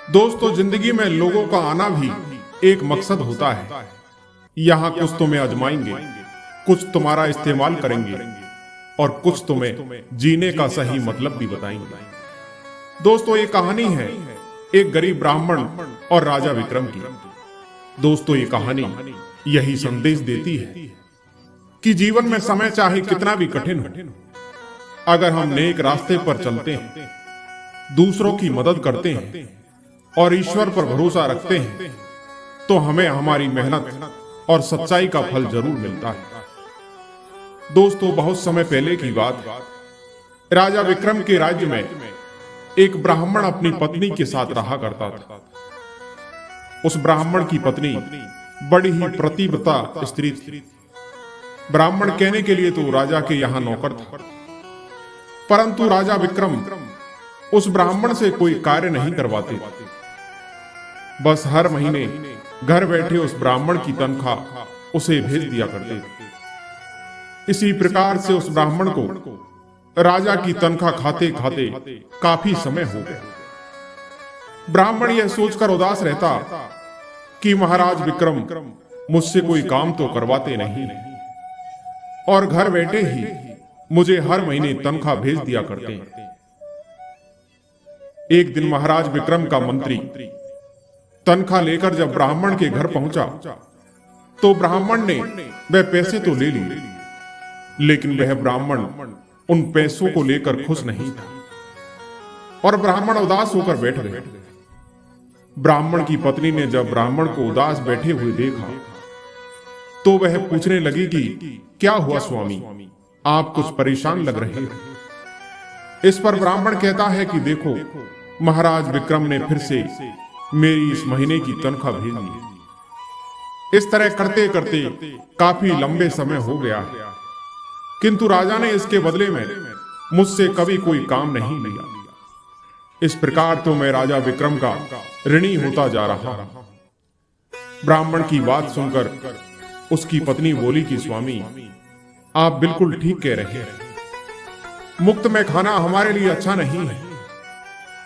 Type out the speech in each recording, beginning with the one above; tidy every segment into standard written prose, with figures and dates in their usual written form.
दोस्तों, जिंदगी में लोगों का आना भी एक मकसद होता है। यहाँ कुछ तुम्हें आजमाएंगे, कुछ तुम्हारा इस्तेमाल करेंगे और कुछ तुम्हें जीने का सही मतलब भी बताएंगे। दोस्तों, ये कहानी है एक गरीब ब्राह्मण और राजा विक्रम की। दोस्तों, ये कहानी यही संदेश देती है कि जीवन में समय चाहे कितना भी कठिन हो, अगर हम नेक रास्ते पर चलते हैं, दूसरों की मदद करते हैं और ईश्वर पर भरोसा रखते हैं, तो हमें हमारी मेहनत और सच्चाई का फल जरूर मिलता है। दोस्तों, बहुत समय पहले की बात है। राजा विक्रम के राज्य में एक ब्राह्मण अपनी पत्नी के साथ रहा करता था। उस ब्राह्मण की पत्नी बड़ी ही प्रतिव्रता स्त्री थी। ब्राह्मण कहने के लिए तो राजा के यहां नौकर था, परंतु राजा विक्रम उस ब्राह्मण से कोई कार्य नहीं करवाते। बस हर महीने घर बैठे उस ब्राह्मण की तनख्वाह उसे भेज दिया करते। इसी प्रकार से उस ब्राह्मण को राजा की तनख्वाह खाते खाते काफी समय हो गया। ब्राह्मण यह सोचकर उदास रहता कि महाराज विक्रम मुझसे कोई काम तो करवाते नहीं और घर बैठे ही मुझे हर महीने तनख्वाह भेज दिया करते। एक दिन महाराज विक्रम का मंत्री तनख्वाह लेकर जब ब्राह्मण के घर पहुंचा, तो ब्राह्मण ने वह पैसे तो ले लिए, लेकिन वह ब्राह्मण उन पैसों को लेकर खुश नहीं था और ब्राह्मण उदास होकर बैठ गए। ब्राह्मण की पत्नी ने जब ब्राह्मण को उदास बैठे हुए देखा, तो वह पूछने लगी कि क्या हुआ स्वामी, आप कुछ परेशान लग रहे हैं। इस पर ब्राह्मण कहता है कि देखो, महाराज विक्रम ने फिर से मेरी इस महीने की तनख्वाह भेज दी। इस तरह करते करते काफी लंबे समय हो गया है, किंतु राजा ने इसके बदले में मुझसे कभी कोई काम नहीं लिया। इस प्रकार तो मैं राजा विक्रम का ऋणी होता जा रहा हूं। ब्राह्मण की बात सुनकर उसकी पत्नी बोली कि स्वामी, आप बिल्कुल ठीक कह रहे हैं। मुफ्त में खाना हमारे लिए अच्छा नहीं है,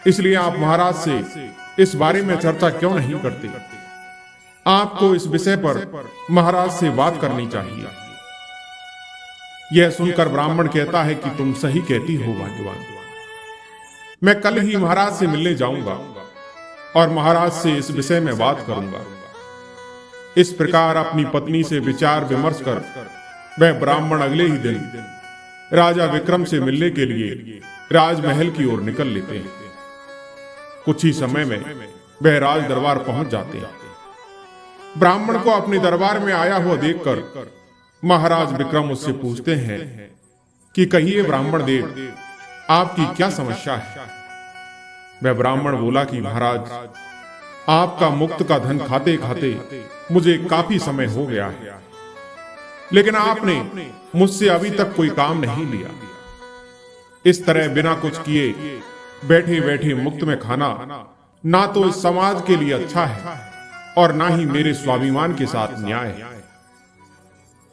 इसलिए आप महाराज से इस बारे में चर्चा क्यों नहीं करते। आपको इस विषय पर महाराज से बात करनी चाहिए। यह सुनकर ब्राह्मण कहता है कि तुम सही कहती हो भाग्यवान, मैं कल ही महाराज से मिलने जाऊंगा और महाराज से इस विषय में बात करूंगा। इस प्रकार अपनी पत्नी से विचार विमर्श कर वह ब्राह्मण अगले ही दिन राजा विक्रम से मिलने के लिए राजमहल की ओर निकल लेते हैं। कुछ ही समय में वह राज दरबार पहुंच जाते हैं। ब्राह्मण को अपने दरबार में आया हुआ देखकर महाराज विक्रम उससे पूछते हैं कि कहिए ब्राह्मण देव, आपकी क्या समस्या है। वह ब्राह्मण बोला कि महाराज, आपका मुफ्त का धन खाते खाते मुझे काफी समय हो गया है, लेकिन आपने मुझसे अभी तक कोई काम नहीं लिया। इस तरह बिना कुछ किए बैठे बैठे मुफ्त में खाना ना तो इस समाज के लिए अच्छा है और ना ही मेरे स्वाभिमान के साथ न्याय है।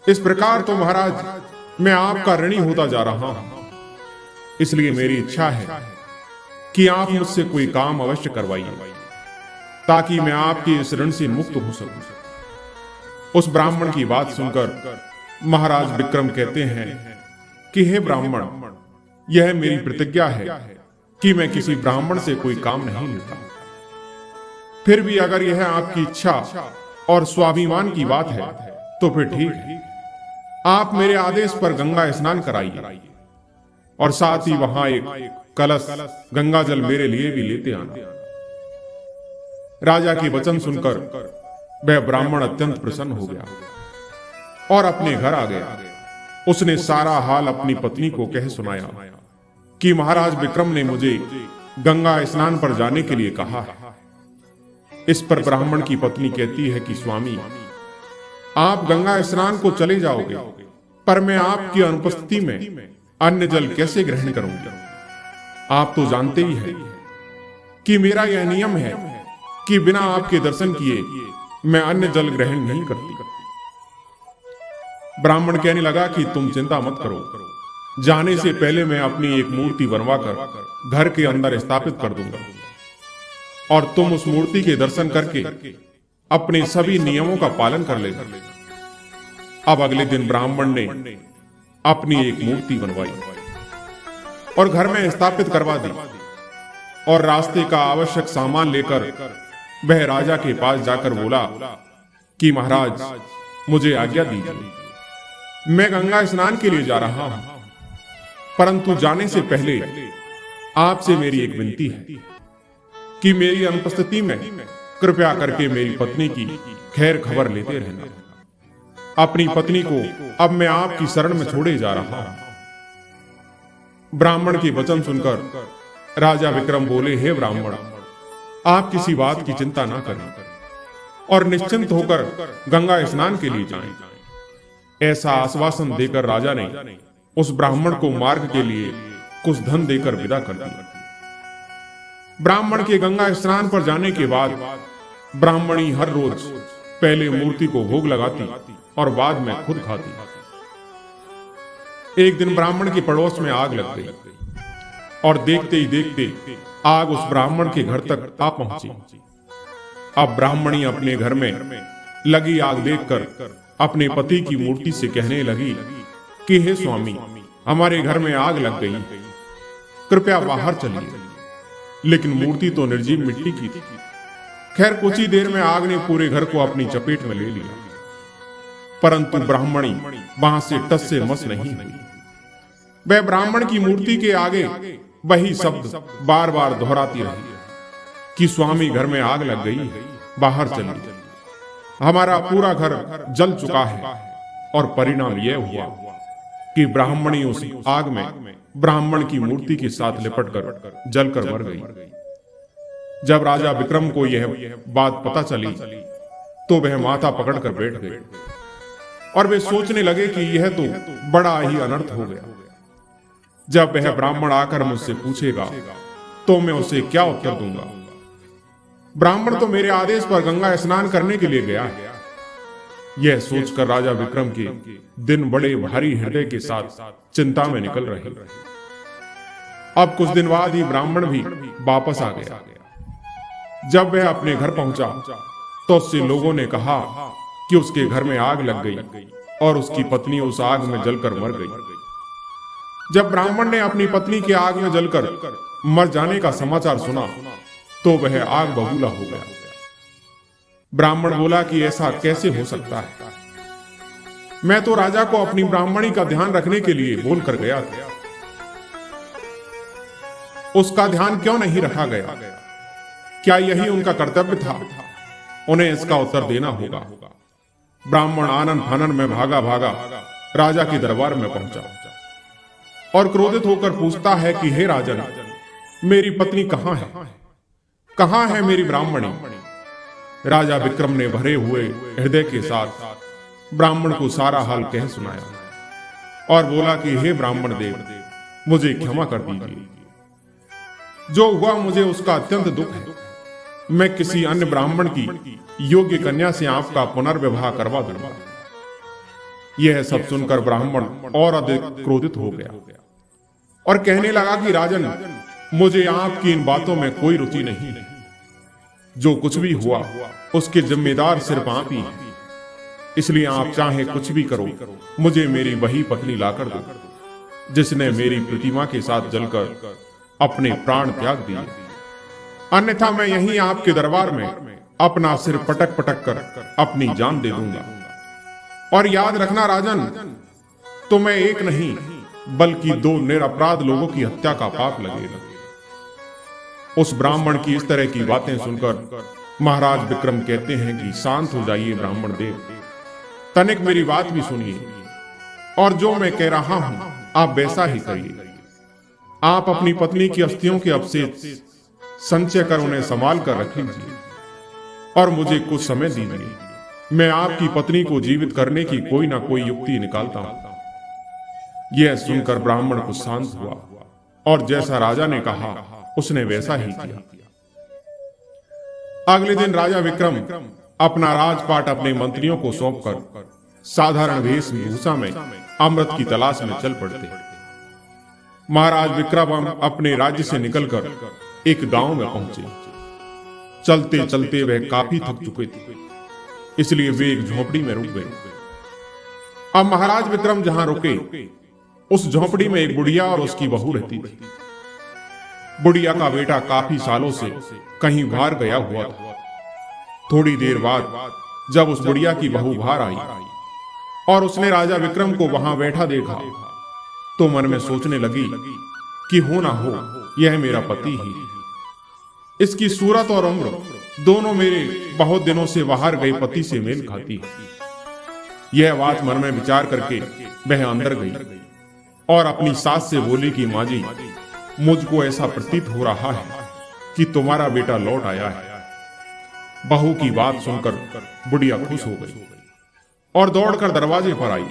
इस प्रकार तो महाराज मैं आपका ऋणी होता जा रहा हूं, इसलिए मेरी इच्छा है कि आप मुझसे कोई काम अवश्य करवाइए ताकि मैं आपके इस ऋण से मुक्त हो सकूं। उस ब्राह्मण की बात सुनकर महाराज विक्रम कहते हैं कि हे ब्राह्मण, यह मेरी प्रतिज्ञा है कि मैं किसी ब्राह्मण से कोई काम नहीं लेता। फिर भी अगर यह आपकी इच्छा और स्वाभिमान की बात है तो फिर ठीक है, आप मेरे आदेश पर गंगा स्नान कराइए और साथ ही वहां एक कलश गंगा जल मेरे लिए भी लेते आना। राजा की वचन सुनकर वह ब्राह्मण अत्यंत प्रसन्न हो गया और अपने घर आ गया। उसने सारा हाल अपनी पत्नी को कह सुनाया कि महाराज विक्रम ने मुझे गंगा स्नान पर जाने के लिए कहा है। इस पर ब्राह्मण की पत्नी कहती है कि स्वामी, आप गंगा स्नान को चले जाओगे, पर मैं आपकी अनुपस्थिति में अन्य जल कैसे ग्रहण करूंगा। आप तो जानते ही हैं कि मेरा यह नियम है कि बिना आपके दर्शन किए मैं अन्य जल ग्रहण नहीं करती। ब्राह्मण कहने लगा कि तुम चिंता मत करो, जाने से पहले मैं अपनी एक मूर्ति बनवाकर घर के अंदर स्थापित कर दूंगा। और तुम उस मूर्ति के दर्शन करके अपने सभी नियमों का पालन कर लेना। अब अगले दिन ब्राह्मण ने अपनी एक मूर्ति बनवाई और घर में स्थापित करवा दी, और रास्ते का आवश्यक सामान लेकर वह राजा के पास जाकर बोला कि महाराज, मुझे आज्ञा दीजिए, मैं गंगा स्नान के लिए जा रहा हूं, परंतु जाने से पहले आपसे मेरी एक विनती है कि मेरी अनुपस्थिति में कृपया करके मेरी पत्नी की खैर खबर लेते रहना। अपनी पत्नी को अब मैं आपकी शरण में छोड़े जा रहा हूं। ब्राह्मण के वचन सुनकर राजा विक्रम बोले, हे ब्राह्मण, आप किसी बात की चिंता ना करें और निश्चिंत होकर गंगा स्नान के लिए जाएं। ऐसा आश्वासन देकर राजा ने उस ब्राह्मण को मार्ग के लिए कुछ धन देकर विदा कर दिया। ब्राह्मण के गंगा स्नान पर जाने के बाद ब्राह्मणी हर रोज पहले मूर्ति को भोग लगाती और बाद में खुद खाती। एक दिन ब्राह्मण के पड़ोस में आग लग गई और देखते ही देखते आग उस ब्राह्मण के घर तक आ पहुंची। अब ब्राह्मणी अपने घर में लगी आग देखकर अपने पति की मूर्ति से कहने लगी कि हे स्वामी, हमारे घर में आग लग गई, कृपया बाहर चलिए। लेकिन मूर्ति तो निर्जीव मिट्टी की थी। खैर, कुछ ही देर में आग ने पूरे घर को अपनी चपेट में ले लिया, परंतु ब्राह्मणी वहां से टस से मस नहीं हुई। वह ब्राह्मण की मूर्ति के आगे वही शब्द बार बार दोहराती रही कि स्वामी, घर में आग लग गई, बाहर चलिए, हमारा पूरा घर जल चुका है। और परिणाम यह हुआ कि ब्राह्मणी उस आग में ब्राह्मण की मूर्ति के साथ लिपटकर जलकर मर गई। जब राजा विक्रम को यह बात पता चली तो वह माथा पकड़कर बैठ गए और वे सोचने लगे कि यह तो बड़ा ही अनर्थ हो गया। जब वह ब्राह्मण आकर मुझसे पूछेगा तो मैं उसे क्या उत्तर दूंगा? ब्राह्मण तो मेरे आदेश पर गंगा स्नान करने के लिए गया है। यह सोचकर राजा विक्रम के दिन बड़े भारी हृदय के साथ चिंता में निकल रहे। अब कुछ दिन बाद ही ब्राह्मण भी वापस आ गया। जब वह अपने घर पहुंचा तो उससे लोगों ने कहा कि उसके घर में आग लग गई और उसकी पत्नी उस आग में जलकर मर गई। जब ब्राह्मण ने अपनी पत्नी के आग में जलकर मर जाने का समाचार सुना तो वह आग बबूला हो गया। ब्राह्मण बोला कि ऐसा कैसे हो सकता है? मैं तो राजा को अपनी ब्राह्मणी का ध्यान रखने के लिए बोलकर गया था, उसका ध्यान क्यों नहीं रखा गया? क्या यही उनका कर्तव्य था? उन्हें इसका उत्तर देना होगा। ब्राह्मण आनन फानन में भागा भागा राजा के दरबार में पहुंचा और क्रोधित होकर पूछता है कि हे राजन, मेरी पत्नी कहां है? कहां है मेरी ब्राह्मणी? राजा विक्रम ने भरे हुए हृदय के साथ ब्राह्मण को सारा हाल कह सुनाया और बोला कि हे ब्राह्मण देव, मुझे क्षमा कर दीजिए। जो हुआ मुझे उसका अत्यंत दुख है। मैं किसी अन्य ब्राह्मण की योग्य कन्या से आपका पुनर्विवाह करवा दूंगा। यह सब सुनकर ब्राह्मण और अधिक क्रोधित हो गया और कहने लगा कि राजन, मुझे आपकी इन बातों में कोई रुचि नहीं। जो कुछ भी हुआ उसके जिम्मेदार सिर्फ आप ही हैं। इसलिए आप चाहे कुछ भी करो, मुझे मेरी वही पत्नी लाकर दो जिसने मेरी प्रतिमा के साथ जलकर अपने प्राण त्याग दिए। अन्यथा मैं यहीं आपके दरबार में अपना सिर पटक पटक कर अपनी जान दे दूंगा। और याद रखना राजन, तो मैं एक नहीं बल्कि 2 निरपराध लोगों की हत्या का पाप लगेगा। उस ब्राह्मण की इस तरह की बातें सुनकर महाराज विक्रम कहते हैं कि शांत हो जाइए ब्राह्मण देव, तनिक मेरी बात भी सुनिए और जो मैं कह रहा हूं आप वैसा ही करिए। आप अपनी पत्नी की अस्थियों के अवशेष संचय कर उन्हें संभाल कर रख लीजिए और मुझे कुछ समय दीजिए। मैं आपकी पत्नी को जीवित करने की कोई ना कोई युक्ति निकालता हूं। यह सुनकर ब्राह्मण कुछ शांत हुआ और जैसा राजा ने कहा उसने वैसा ही किया। अगले दिन राजा विक्रम अपना राजपाट अपने मंत्रियों को सौंपकर साधारण वेशभूषा में अमृत की तलाश में चल पड़ते। महाराज विक्रम अपने राज्य से निकलकर एक गांव में पहुंचे। चलते चलते वह काफी थक चुके थे, इसलिए वे एक झोपड़ी में रुक गए। अब महाराज विक्रम जहां रुके, उस झोपड़ी में एक बुढ़िया और उसकी बहू रहती थी। बुढ़िया का बेटा काफी सालों से कहीं बाहर गया हुआ था। थोड़ी देर बाद जब उस बुढ़िया की बहू बाहर आई और उसने राजा विक्रम को वहां बैठा देखा, तो मन में सोचने लगी कि हो ना हो यह मेरा पति ही है। इसकी सूरत और उम्र दोनों मेरे बहुत दिनों से बाहर गए पति से मेल खाती है। यह बात मन में विचार करके वह अंदर गई और अपनी सास से बोली कि माँ जी, मुझको ऐसा प्रतीत हो रहा है कि तुम्हारा बेटा लौट आया है। बहू की बात सुनकर बुढ़िया खुश हो गई और दौड़कर दरवाजे पर आई।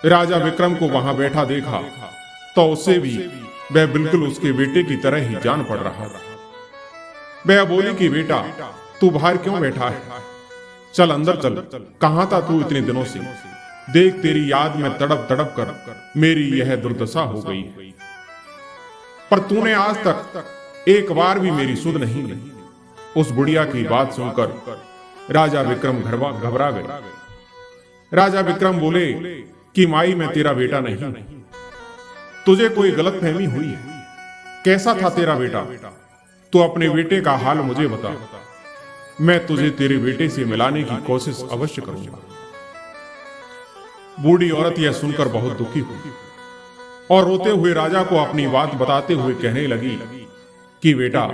राजा विक्रम को वहां बैठा देखा तो उससे भी वह बिल्कुल उसके बेटे की तरह ही जान पड़ रहा था। वह बोली कि बेटा, तू बाहर क्यों बैठा है? चल अंदर चल, कहां था तू इतने दिनों से? देख, तेरी याद में तड़प तड़प कर मेरी यह दुर्दशा हो गई है, पर तूने आज तक एक बार भी मेरी सुध नहीं ली। उस बुढ़िया की बात सुनकर राजा विक्रम घबरा गए। राजा विक्रम बोले कि माई, मैं तेरा बेटा नहीं, तुझे कोई गलतफहमी हुई है। कैसा था तेरा बेटा? तू अपने बेटे का हाल मुझे बता, मैं तुझे तेरे बेटे से मिलाने की कोशिश अवश्य करूंगा। बूढ़ी औरत यह सुनकर बहुत दुखी हुई और रोते हुए राजा को अपनी बात बताते हुए कहने लगी कि बेटा,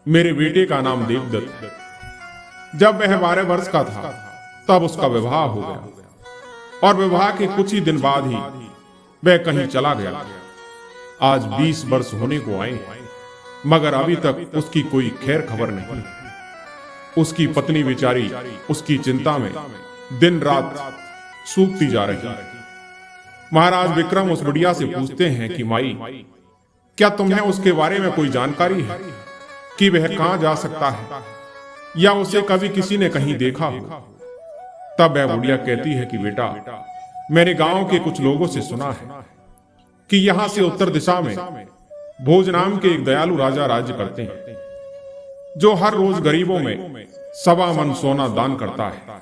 मेरे बेटे का नाम देवदत्त है। जब वह 12 वर्ष का था तब उसका विवाह हो गया और विवाह के कुछ ही दिन बाद ही वह कहीं चला गया। आज 20 वर्ष होने को आए, मगर अभी तक उसकी कोई खैर खबर नहीं। उसकी पत्नी बेचारी उसकी चिंता में दिन रात सूखती जा रही है। महाराज विक्रम उस बुढ़िया से पूछते हैं कि माई, क्या तुम्हें उसके बारे में कोई जानकारी है कि वह कहां जा सकता है या उसे कभी किसी ने कहीं देखा हो? तब वह बुढ़िया कहती है कि बेटा, मैंने गांव के कुछ लोगों से सुना है कि यहां से उत्तर दिशा में भोज नाम के एक दयालु राजा राज्य करते हैं, जो हर रोज गरीबों में 1.25 मन सोना दान करता है।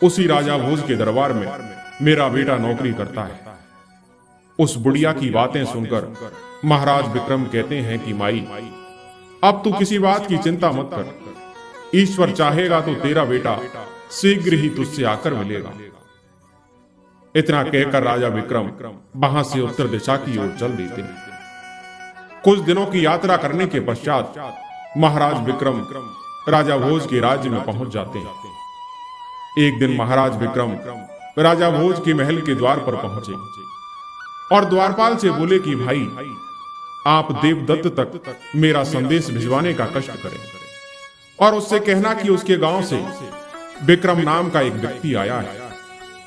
उसी राजा भोज के दरबार में मेरा बेटा नौकरी करता है। उस बुढ़िया की बातें सुनकर महाराज विक्रम कहते हैं कि माई, अब तू किसी बात की चिंता मत कर। ईश्वर चाहेगा तो तेरा बेटा शीघ्र ही तुझसे आकर मिलेगा। इतना कहकर राजा विक्रम वहां से उत्तर दिशा की ओर चल देते हैं। कुछ दिनों की यात्रा करने के पश्चात महाराज विक्रम राजा भोज के राज्य में पहुंच जाते हैं। एक दिन महाराज विक्रम राजा भोज के महल के द्वार पर पहुंचे और द्वारपाल से बोले कि भाई, आप देवदत्त तक मेरा संदेश भिजवाने का कष्ट करें और उससे कहना कि उसके गांव से विक्रम नाम का एक व्यक्ति आया है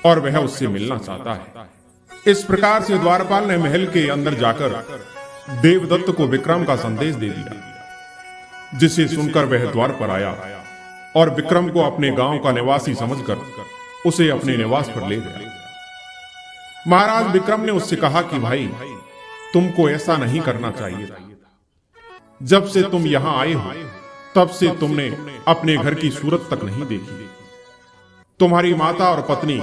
और वह उससे मिलना चाहता है। इस प्रकार से द्वारपाल ने महल के अंदर जाकर देवदत्त को विक्रम का संदेश दे दिया, जिसे सुनकर वह द्वार पर आया और विक्रम को अपने गांव का निवासी समझकर उसे अपने निवास पर ले गया। महाराज विक्रम ने उससे कहा कि भाई, तुमको ऐसा नहीं करना चाहिए था। जब से तुम यहां आए हो तब से तुमने अपने घर की सूरत तक नहीं देखी। तुम्हारी माता और पत्नी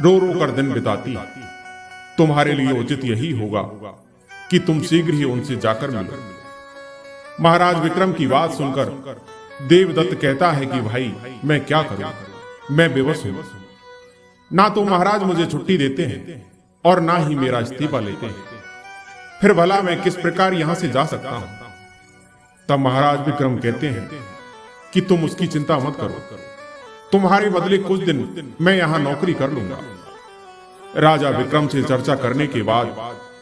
रो रो कर दिन बिताती। तुम्हारे लिए उचित यही होगा कि तुम शीघ्र ही उनसे जाकर मिलो। महाराज विक्रम की बात सुनकर देवदत्त कहता है कि भाई, मैं क्या करूं, मैं बेबस हूं। ना तो महाराज मुझे छुट्टी देते हैं और ना ही मेरा इस्तीफा लेते हैं, फिर भला मैं किस प्रकार यहां से जा सकता हूं? तब महाराज विक्रम कहते हैं कि तुम उसकी चिंता मत करो, तुम्हारे बदले कुछ दिन मैं यहां नौकरी कर लूंगा। राजा विक्रम से चर्चा करने के बाद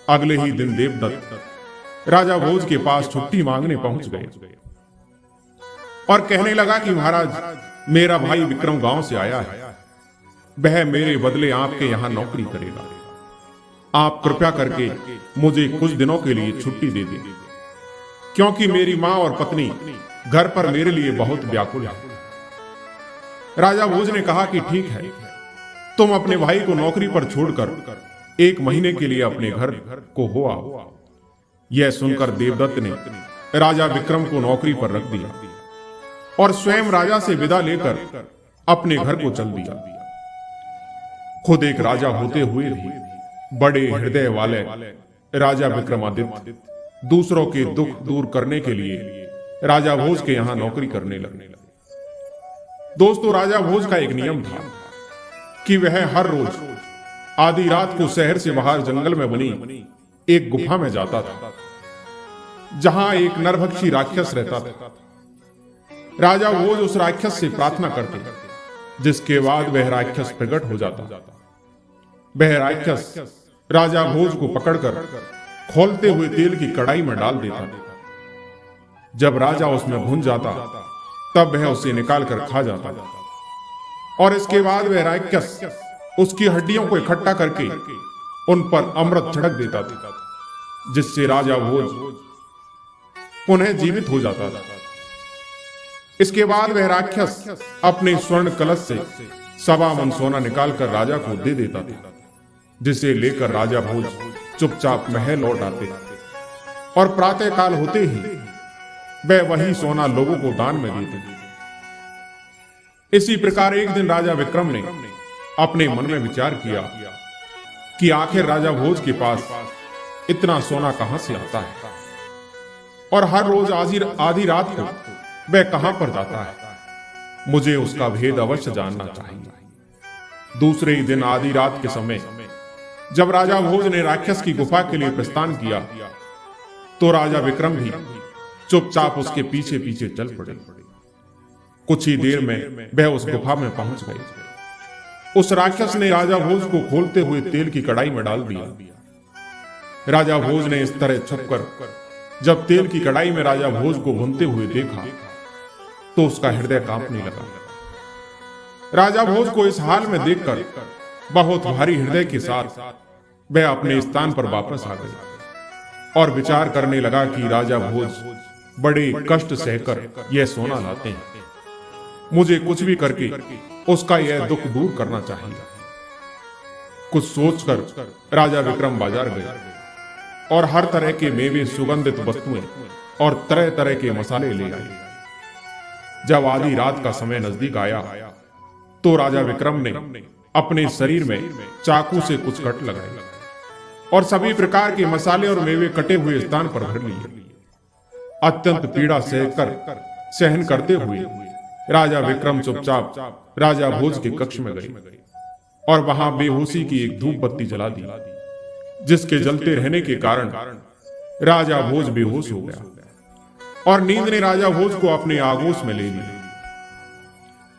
अगले ही दिन देवदत्त राजा भोज के पास छुट्टी मांगने पहुंच गए और कहने लगा कि महाराज, मेरा भाई विक्रम गांव से आया है, वह मेरे बदले आपके यहां नौकरी करेगा। आप कृपया करके मुझे कुछ दिनों के लिए छुट्टी दे दें, क्योंकि मेरी मां और पत्नी घर पर मेरे लिए बहुत व्याकुल है। राजा भोज ने कहा कि ठीक है, तुम अपने भाई को नौकरी पर छोड़कर 1 महीने के लिए अपने घर को हो आओ। यह सुनकर देवदत्त ने राजा विक्रम को नौकरी पर रख दिया और स्वयं राजा से विदा लेकर अपने घर को चल दिया। खुद एक राजा होते हुए भी बड़े हृदय वाले राजा विक्रमादित्य दूसरों के दुख दूर करने के लिए राजा भोज के यहां नौकरी करने लगे। दोस्तों, राजा भोज का एक नियम था कि वह हर रोज आधी रात को शहर से बाहर जंगल में बनी एक गुफा में जाता था, जहां एक नरभक्षी राक्षस रहता था। राजा भोज उस राक्षस से प्रार्थना करते, जिसके बाद वह राक्षस प्रकट हो जाता। वह राक्षस राजा भोज को पकड़कर खौलते हुए तेल की कढ़ाई में डाल देता। जब राजा उसमें भुन जाता, तब वह उसे निकालकर खा जाता और इसके बाद वह राक्षस उसकी हड्डियों को इकट्ठा करके उन पर अमृत छिड़क देता था, जिससे राजा भोज पुनः जीवित हो जाता था। इसके बाद वह राक्षस अपने स्वर्ण कलश से 1.25 मन सोना निकालकर राजा को दे देता था, जिसे लेकर राजा भोज चुपचाप महल लौट आते और प्रातः काल होते ही वह वही सोना लोगों को दान में देते। इसी प्रकार एक दिन राजा विक्रम ने अपने मन में विचार किया कि आखिर राजा भोज के पास इतना सोना कहां से आता है और हर रोज आधी रात को वह कहां पर जाता है। मुझे उसका भेद अवश्य जानना चाहिए। दूसरे ही दिन आधी रात के समय जब राजा भोज ने राक्षस की गुफा के लिए प्रस्थान किया, तो राजा विक्रम भी चुपचाप उसके पीछे पीछे चल पड़े। कुछ ही देर में वह उस गुफा में पहुंच गए। उस राक्षस ने राजा भोज को खोलते हुए तेल की कढ़ाई में डाल दिया। राजा भोज ने इस तरह छुपकर जब तेल की कढ़ाई में राजा भोज को भूनते हुए देखा, तो उसका हृदय कांपने लगा। राजा भोज को इस हाल में देखकर बहुत भारी हृदय के साथ वह अपने स्थान पर वापस आ गए और विचार करने लगा कि राजा भोज बड़े कष्ट सहकर यह सोना लाते हैं। मुझे कुछ भी करके उसका यह दुख दूर करना चाहिए। कुछ सोचकर राजा विक्रम बाजार गए और हर तरह के मेवे, सुगंधित वस्तुएं और तरह तरह के मसाले ले आए। जब आधी रात का समय नजदीक आया, तो राजा विक्रम ने अपने शरीर में चाकू से कुछ कट लगाए और सभी प्रकार के मसाले और मेवे कटे हुए स्थान पर भर लिए। अत्यंत पीड़ा सहन करते हुए राजा विक्रम चुपचाप राजा भोज के कक्ष में गए और वहां बेहोशी की एक धूप बत्ती जला दी, जिसके जलते रहने के कारण राजा भोज बेहोश हो गया और नींद ने राजा भोज को अपने आगोश में ले लिया।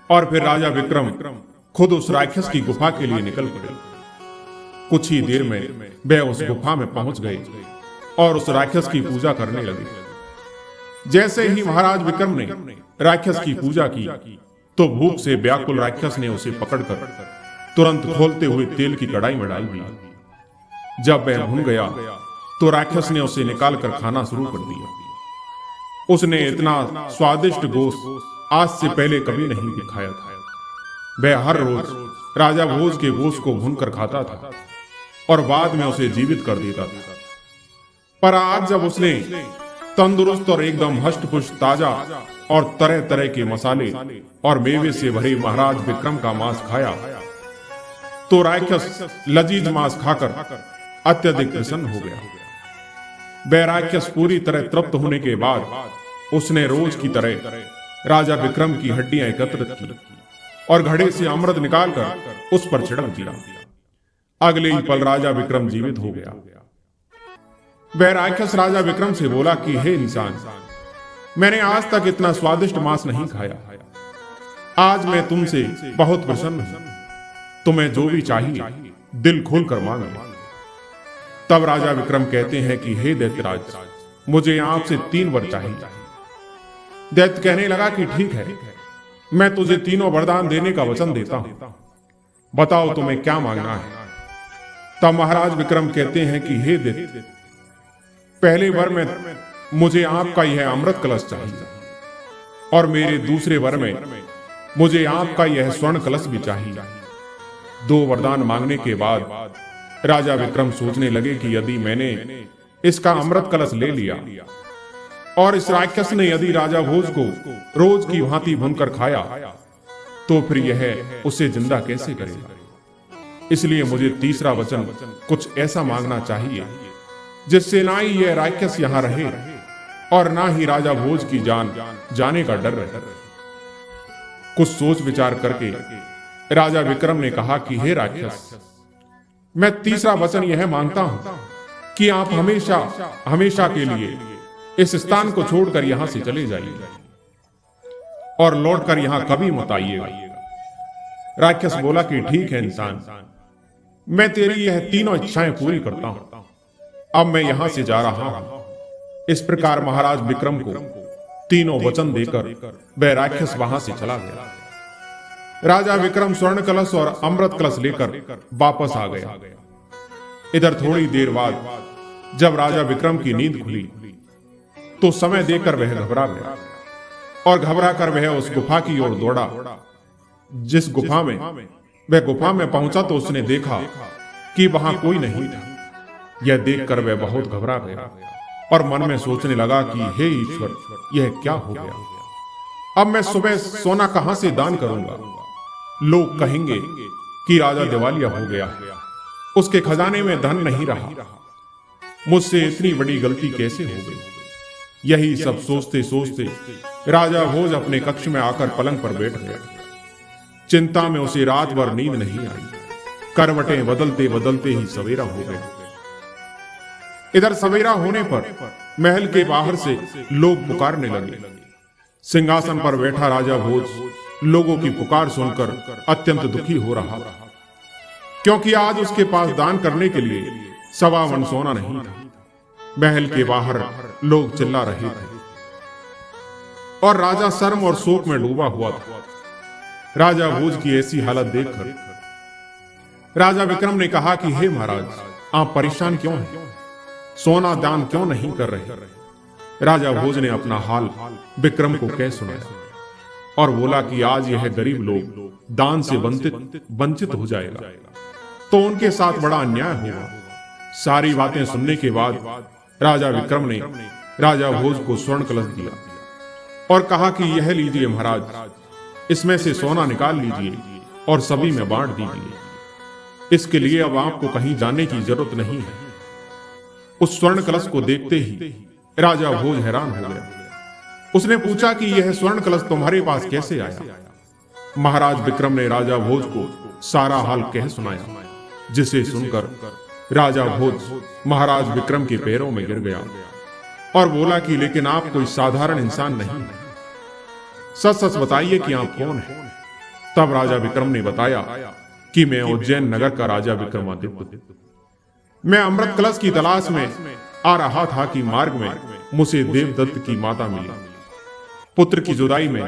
और फिर राजा विक्रम खुद उस राक्षस की गुफा के लिए निकल पड़े। कुछ ही देर में वह उस गुफा में पहुंच गए और उस राक्षस की पूजा करने लगे। जैसे ही महाराज विक्रम ने राक्षस की पूजा की, तो भूख से व्याकुल राक्षस ने उसे पकड़कर तुरंत खोलते हुए तेल की कढ़ाई में डाल दिया। जब वह भुन गया, तो राक्षस ने उसे निकालकर खाना शुरू कर दिया। उसने इतना स्वादिष्ट गोश्त आज से पहले कभी नहीं खाया था। वह हर रोज राजा भोज के गोश्त को भूनकर खाता था और बाद में उसे जीवित कर देता था। पर आज जब उसने तंदुरुस्त और एकदम हष्ट-पुष्ट, ताजा और तरह तरह के मसाले और मेवे से भरे महाराज विक्रम का मांस खाया, तो राक्षस लजीज मांस खाकर अत्यधिक प्रसन्न हो गया। वह राक्षस पूरी तरह तृप्त होने के बाद उसने रोज की तरह राजा विक्रम की हड्डियां एकत्रित की और घड़े से अमृत निकालकर उस पर छिड़क दिया। अगले ही पल राजा विक्रम जीवित हो गया। वह राक्षस राजा विक्रम से बोला कि हे इंसान, मैंने आज तक इतना स्वादिष्ट मांस नहीं खाया। आज मैं तुमसे बहुत प्रसन्न हूं। तुम्हें जो भी चाहिए दिल खोलकर मांगो। तब राजा विक्रम कहते हैं कि हे दैत्यराज, मुझे आपसे 3 वर चाहिए। दैत्य कहने लगा कि ठीक है, मैं तुझे 3 वरदान देने का वचन देता हूं। बताओ तुम्हें क्या मांगना है। तब महाराज विक्रम कहते हैं कि हे दैत्य, पहले वर में मुझे आपका यह अमृत कलश चाहिए और मेरे दूसरे वर में मुझे आपका यह स्वर्ण कलश भी चाहिए। 2 वरदान मांगने के बाद राजा विक्रम सोचने लगे कि यदि मैंने इसका अमृत कलश ले लिया और इस राक्षस ने यदि राजा भोज को रोज की भांति भूनकर खाया तो फिर यह उसे जिंदा कैसे करेगा। इसलिए मुझे तीसरा वचन कुछ ऐसा मांगना चाहिए जिससे ना ही यह राक्षस यहां रहे और ना ही राजा भोज की जान जाने का डर रहे। कुछ सोच विचार करके राजा विक्रम ने कहा कि हे राक्षस, मैं तीसरा वचन यह मांगता हूं कि आप हमेशा हमेशा के लिए इस स्थान को छोड़कर यहां से चले जाइए और लौटकर यहां कभी मत आइएगा। राक्षस बोला कि ठीक है इंसान, मैं तेरी यह तीनों इच्छाएं पूरी करता हूं। अब मैं यहां से जा रहा हूं। इस प्रकार महाराज विक्रम को तीनों वचन देकर वह राक्षस वहां से चला गया। राजा विक्रम स्वर्ण कलश और अमृत कलश लेकर वापस आ गया। इधर थोड़ी देर बाद जब राजा विक्रम की नींद खुली तो समय देखकर वह घबरा गया और घबरा कर वह उस गुफा की ओर दौड़ा। जिस गुफा में वह पहुंचा तो उसने देखा कि वहां कोई नहीं था। यह देखकर वह बहुत घबरा गया और मन में सोचने लगा कि हे ईश्वर, यह क्या हो गया। अब मैं सुबह सोना कहां से दान करूंगा। लोग कहेंगे कि राजा दिवालिया हो गया, उसके खजाने में धन नहीं रहा। मुझसे इतनी बड़ी गलती कैसे हो गई। यही सब सोचते सोचते राजा भोज अपने कक्ष में आकर पलंग पर बैठ गया। चिंता में उसे रात भर नींद नहीं आई। करवटें बदलते बदलते ही सवेरा हो गया। इधर सवेरा होने पर महल के बाहर से लोग पुकारने लगे। सिंहासन पर बैठा राजा भोज लोगों की पुकार सुनकर अत्यंत दुखी हो रहा था, क्योंकि आज उसके पास दान करने के लिए 1.25 मन सोना नहीं था। महल के बाहर लोग चिल्ला रहे थे और राजा शर्म और शोक में डूबा हुआ था। राजा भोज की ऐसी हालत देखकर राजा विक्रम ने कहा कि हे महाराज, आप परेशान क्यों हैं? सोना दान क्यों नहीं कर रहे? राजा भोज ने अपना हाल विक्रम को कह सुनाया और बोला कि आज यह गरीब लोग दान से वंचित हो जाएगा तो उनके साथ बड़ा अन्याय होगा। सारी बातें सुनने के बाद राजा विक्रम ने राजा भोज को स्वर्ण कलश दिया और कहा कि यह लीजिए महाराज, इसमें से सोना निकाल लीजिए और सभी में बांट दीजिए। इसके लिए अब आपको कहीं जाने की जरूरत नहीं है। उस स्वर्ण कलश को देखते ही राजा भोज हैरान हो गया। उसने पूछा कि यह स्वर्ण कलश तुम्हारे पास कैसे आया? महाराज विक्रम ने राजा भोज को सारा हाल कह सुनाया, जिसे सुनकर राजा भोज महाराज विक्रम के पैरों में गिर गया और बोला कि लेकिन आप कोई साधारण इंसान नहीं, सच सच बताइए कि आप कौन हैं? तब राजा विक्रम ने बताया कि मैं उज्जैन नगर का राजा विक्रमादित्य। मैं अमृत कलश की तलाश में आ रहा था कि मार्ग में मुझे देवदत्त की माता मिली। पुत्र की जुदाई में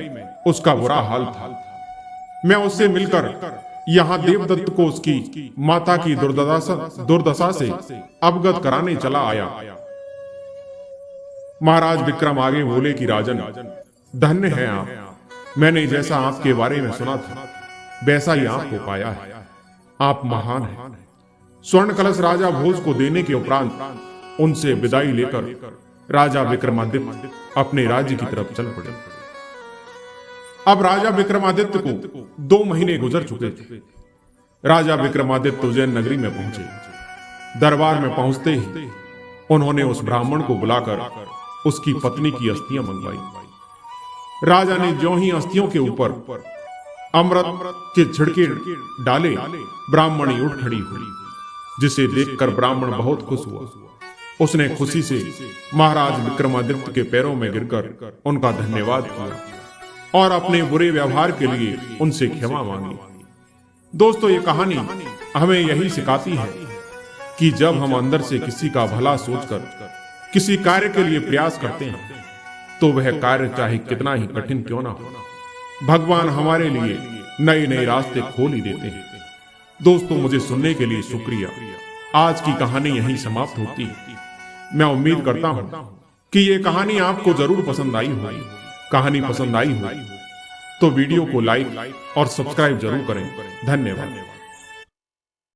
उसका बुरा हाल था। मैं उससे मिलकर यहां देवदत्त को उसकी माता की दुर्दशा से अवगत कराने चला आया। महाराज विक्रम आगे बोले कि राजन, धन्य है आप। मैंने जैसा आपके बारे में सुना था वैसा ही आपको पाया है। आप महान हैं। स्वर्ण कलश राजा भोज को देने के उपरांत उनसे विदाई लेकर राजा विक्रमादित्य अपने राज्य की तरफ चल पड़े। अब राजा विक्रमादित्य को 2 महीने गुजर चुके थे। राजा विक्रमादित्य उज्जैन नगरी में पहुंचे। दरबार में पहुंचते ही उन्होंने उस ब्राह्मण को बुलाकर उसकी पत्नी की अस्थियां मंगवाई। राजा ने ज्यों ही अस्थियों के ऊपर अमृत के छिड़के डाले, ब्राह्मणी उठ खड़ी हुई, जिसे देखकर ब्राह्मण बहुत खुश हुआ। उसने खुशी से महाराज विक्रमादित्य के पैरों में गिरकर उनका धन्यवाद किया और अपने बुरे व्यवहार के लिए उनसे क्षमा मांगी। दोस्तों, ये कहानी हमें यही सिखाती है कि जब हम अंदर से किसी का भला सोचकर किसी कार्य के लिए प्रयास करते हैं तो वह कार्य चाहे कितना ही कठिन क्यों ना हो, भगवान हमारे लिए नए नए रास्ते खोल ही देते हैं। दोस्तों, मुझे सुनने के लिए शुक्रिया। आज की कहानी यहीं समाप्त होती है। मैं उम्मीद करता हूं कि ये कहानी आपको जरूर पसंद आई होगी। कहानी पसंद आई हो तो वीडियो को लाइक और सब्सक्राइब जरूर करें। धन्यवाद।